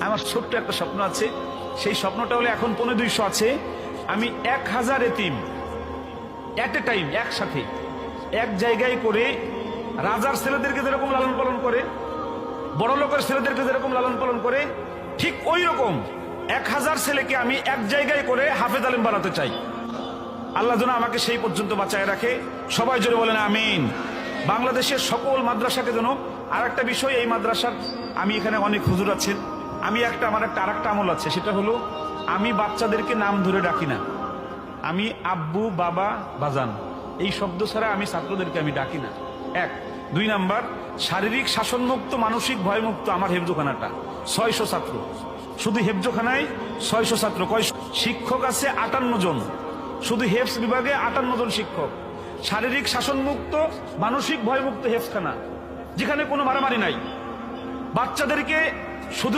আমার ছোট্ট একটা স্বপ্ন আছে, সেই স্বপ্নটা হলো এখন 1500 আছে, আমি 1000 এতিম এট এ টাইম একসাথে এক জায়গায় করে, রাজার ছেলেদেরকে যেরকম লালন পালন করে, বড় লোকের ছেলেদেরকে যেরকম লালন পালন করে, ঠিক ওই রকম 1000 ছেলেকে আমি এক জায়গায় করে হাফেজ আলেম বানাতে চাই। আল্লাহ যেন আমাকে সেই পর্যন্ত বাঁচায় রাখে। সবাই জোরে বলেন আমিন। বাংলাদেশের সকল মাদ্রাসাকে যেন, আর একটা বিষয়, এই মাদ্রাসার আমি এখানে অনেক হুজুর আছেন, আমি আমার আরেকটা আমল আছে, সেটা হলো আমি বাচ্চাদেরকে নাম ধরে ডাকি না। আমি আব্বু, বাবা, বাজান এই শব্দ ছাড়া আমি ছাত্রদেরকে আমি ডাকি না। 1 2 নাম্বার, শারীরিক শাসনমুক্ত, মানসিক ভয়মুক্ত আমার হেফজোখানাটা। 600 ছাত্র, শুধু হেফজোখানায় 600 ছাত্র। শিক্ষক আছে 58 জন, শুধু হেফজ বিভাগে 58 জন শিক্ষক। শারীরিক শাসনমুক্ত, মানসিক ভয়মুক্ত হেফজখানা, যেখানে কোনো মারামারি নাই। বাচ্চাদেরকে শুধু